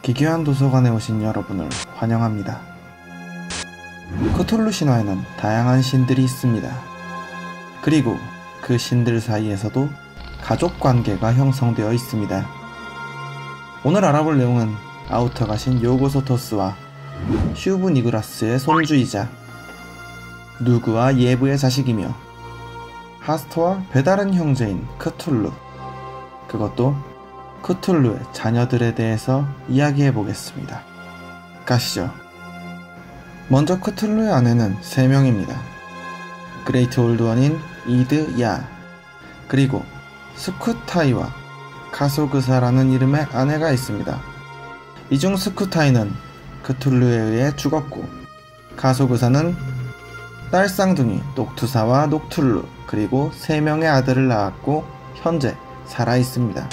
기괴한 도서관에 오신 여러분을 환영합니다. 크툴루 신화에는 다양한 신들이 있습니다. 그리고 그 신들 사이에서도 가족 관계가 형성되어 있습니다. 오늘 알아볼 내용은 아우터가 신 요고소토스와 슈브 니그라스의 손주이자 누그와 예브의 자식이며 하스터와 배다른 형제인 크툴루, 그것도 크툴루의 자녀들에 대해서 이야기해보겠습니다. 가시죠. 먼저 크툴루의 아내는 3명입니다. 그레이트 올드원인 이드 야, 그리고 스쿠타이와 카소그사라는 이름의 아내가 있습니다. 이 중 스쿠타이는 크툴루에 의해 죽었고, 카소그사는 딸 쌍둥이 녹투사와 녹툴루, 그리고 3명의 아들을 낳았고 현재 살아있습니다.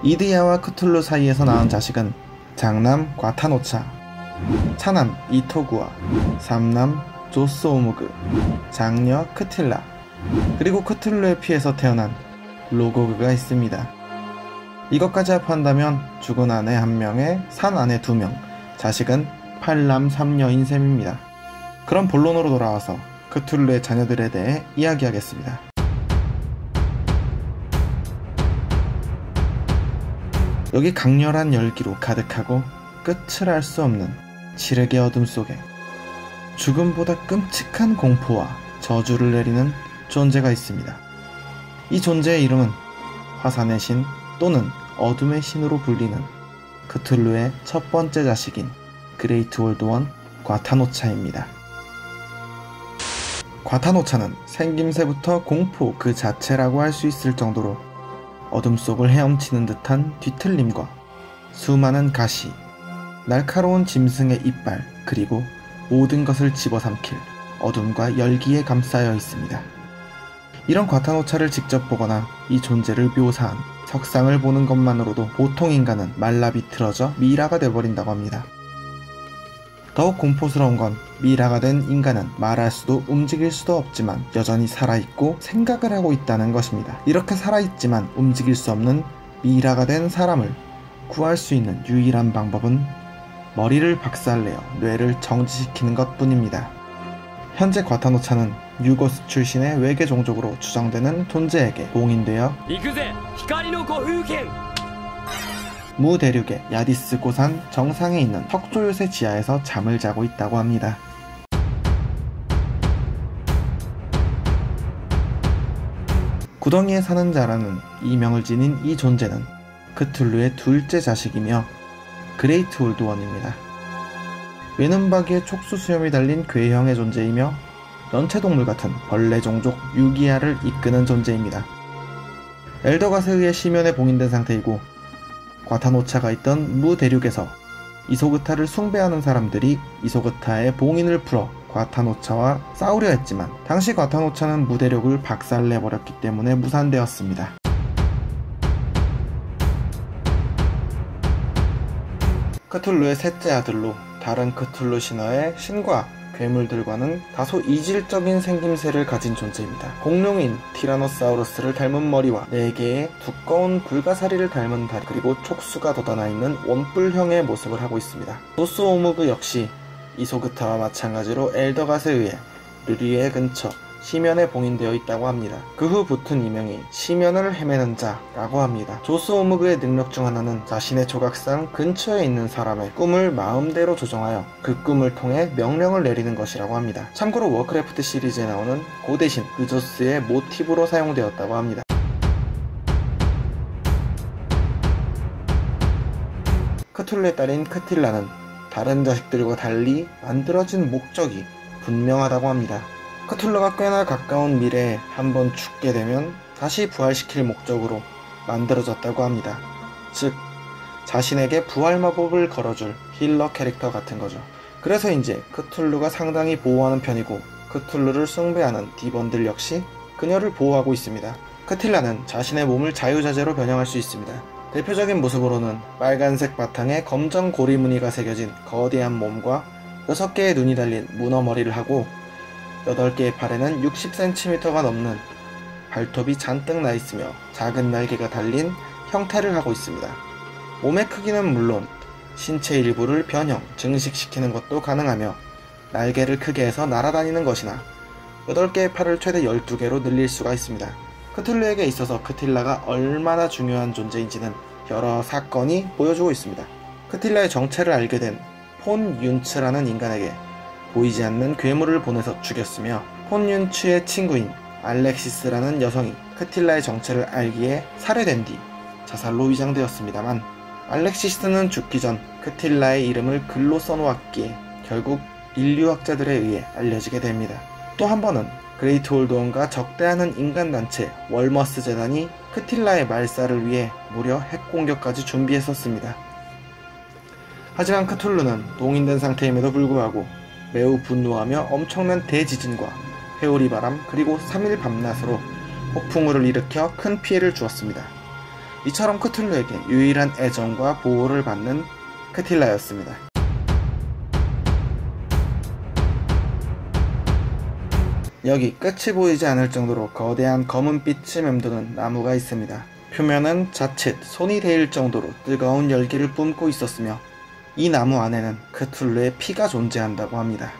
이드야와 크툴루 사이에서 낳은 자식은 장남 과타노차, 차남 이토구와 삼남 조스오무그, 장녀 크틸라, 그리고 크툴루의 피에서 태어난 로고그가 있습니다. 이것까지 합한다면 죽은 아내 1명에 산 아내 2명, 자식은 8남 3녀인 셈입니다. 그럼 본론으로 돌아와서 크툴루의 자녀들에 대해 이야기하겠습니다. 여기 강렬한 열기로 가득하고 끝을 알 수 없는 칠흑의 어둠 속에 죽음보다 끔찍한 공포와 저주를 내리는 존재가 있습니다. 이 존재의 이름은 화산의 신 또는 어둠의 신으로 불리는 크툴루의 첫 번째 자식인 그레이트 올드원 과타노차입니다. 과타노차는 생김새부터 공포 그 자체라고 할 수 있을 정도로 어둠 속을 헤엄치는 듯한 뒤틀림과 수많은 가시, 날카로운 짐승의 이빨, 그리고 모든 것을 집어삼킬 어둠과 열기에 감싸여 있습니다. 이런 과타노차를 직접 보거나 이 존재를 묘사한 석상을 보는 것만으로도 보통 인간은 말라 비틀어져 미라가 되어버린다고 합니다. 더욱 공포스러운 건 미라가 된 인간은 말할 수도 움직일 수도 없지만 여전히 살아있고 생각을 하고 있다는 것입니다. 이렇게 살아있지만 움직일 수 없는 미라가 된 사람을 구할 수 있는 유일한 방법은 머리를 박살내어 뇌를 정지시키는 것 뿐입니다. 현재 과타노차는 유고스 출신의 외계 종족으로 추정되는 존재에게 봉인되어 무 대륙의 야디스 고산 정상에 있는 석조요새 지하에서 잠을 자고 있다고 합니다. 구덩이에 사는 자라는 이명을 지닌 이 존재는 크툴루의 둘째 자식이며 그레이트 올드원입니다. 외눈박이에 촉수 수염이 달린 괴형의 존재이며 연체동물 같은 벌레 종족 유기아를 이끄는 존재입니다. 엘더갓에 의해 심연에 봉인된 상태이고, 과타노차가 있던 무 대륙에서 이소그타를 숭배하는 사람들이 이소그타의 봉인을 풀어 과타노차와 싸우려 했지만 당시 과타노차는 무 대륙을 박살내버렸기 때문에 무산되었습니다. 크툴루의 셋째 아들로 다른 크툴루 신화의 신과 괴물들과는 다소 이질적인 생김새를 가진 존재입니다. 공룡인 티라노사우루스를 닮은 머리와 4개의 두꺼운 불가사리를 닮은 다리, 그리고 촉수가 돋아나 있는 원뿔형의 모습을 하고 있습니다. 조스오무그 역시 이소그타와 마찬가지로 엘더갓에 의해 르리에 근처 심연에 봉인되어 있다고 합니다. 그 후 붙은 이명이 심연을 헤매는 자라고 합니다. 조스오무그의 능력 중 하나는 자신의 조각상 근처에 있는 사람의 꿈을 마음대로 조정하여 그 꿈을 통해 명령을 내리는 것이라고 합니다. 참고로 워크래프트 시리즈에 나오는 고대신 그조스의 모티브로 사용되었다고 합니다. 크툴루의 딸인 크틸라는 다른 자식들과 달리 만들어진 목적이 분명하다고 합니다. 크툴루가 꽤나 가까운 미래에 한번 죽게 되면 다시 부활시킬 목적으로 만들어졌다고 합니다. 즉, 자신에게 부활 마법을 걸어줄 힐러 캐릭터 같은 거죠. 그래서 이제 크툴루가 상당히 보호하는 편이고, 크툴루를 숭배하는 디번들 역시 그녀를 보호하고 있습니다. 크틸라는 자신의 몸을 자유자재로 변형할 수 있습니다. 대표적인 모습으로는 빨간색 바탕에 검정 고리 무늬가 새겨진 거대한 몸과 6개의 눈이 달린 문어 머리를 하고, 8개의 팔에는 60cm가 넘는 발톱이 잔뜩 나 있으며 작은 날개가 달린 형태를 하고 있습니다. 몸의 크기는 물론 신체 일부를 변형, 증식시키는 것도 가능하며 날개를 크게 해서 날아다니는 것이나 8개의 팔을 최대 12개로 늘릴 수가 있습니다. 크툴루에게 있어서 크틸라가 얼마나 중요한 존재인지는 여러 사건이 보여주고 있습니다. 크틸라의 정체를 알게 된 폰 윤츠라는 인간에게 보이지 않는 괴물을 보내서 죽였으며, 폰 윤츠의 친구인 알렉시스라는 여성이 크틸라의 정체를 알기에 살해된 뒤 자살로 위장되었습니다만, 알렉시스는 죽기 전 크틸라의 이름을 글로 써놓았기에 결국 인류학자들에 의해 알려지게 됩니다. 또 한 번은 그레이트 올드원과 적대하는 인간단체 월머스 재단이 크틸라의 말살을 위해 무려 핵공격까지 준비했었습니다. 하지만 크툴루는 동인된 상태임에도 불구하고 매우 분노하며 엄청난 대지진과 회오리 바람 그리고 3일 밤낮으로 폭풍우를 일으켜 큰 피해를 주었습니다. 이처럼 크툴루에게 유일한 애정과 보호를 받는 크틸라였습니다. 여기 끝이 보이지 않을 정도로 거대한 검은빛이 맴도는 나무가 있습니다. 표면은 자칫 손이 데일 정도로 뜨거운 열기를 뿜고 있었으며, 이 나무 안에는 크툴루의 피가 존재한다고 합니다.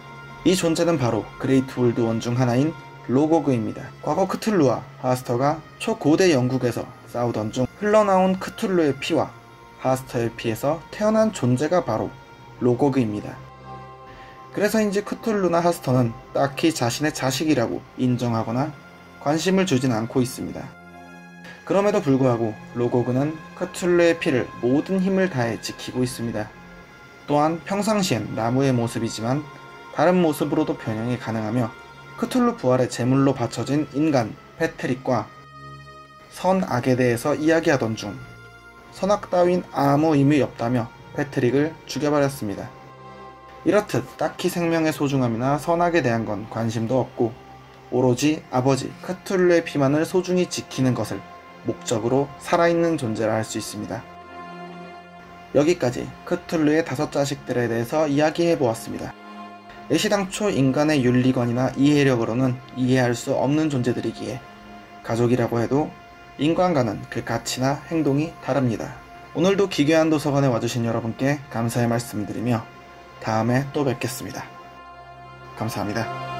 이 존재는 바로 그레이트 올드원 중 하나인 로고그입니다. 과거 크툴루와 하스터가 초고대 영국에서 싸우던 중 흘러나온 크툴루의 피와 하스터의 피에서 태어난 존재가 바로 로고그입니다. 그래서인지 크툴루나 하스터는 딱히 자신의 자식이라고 인정하거나 관심을 주진 않고 있습니다. 그럼에도 불구하고 로고그는 크툴루의 피를 모든 힘을 다해 지키고 있습니다. 또한 평상시엔 나무의 모습이지만 다른 모습으로도 변형이 가능하며, 크툴루 부활의 제물로 바쳐진 인간 패트릭과 선악에 대해서 이야기하던 중 선악 따윈 아무 의미 없다며 패트릭을 죽여버렸습니다. 이렇듯 딱히 생명의 소중함이나 선악에 대한 건 관심도 없고 오로지 아버지 크툴루의 피만을 소중히 지키는 것을 목적으로 살아있는 존재라 할 수 있습니다. 여기까지 크툴루의 5자식들에 대해서 이야기해보았습니다. 애시당초 인간의 윤리관이나 이해력으로는 이해할 수 없는 존재들이기에 가족이라고 해도 인간과는 그 가치나 행동이 다릅니다. 오늘도 기괴한 도서관에 와주신 여러분께 감사의 말씀드리며 다음에 또 뵙겠습니다. 감사합니다.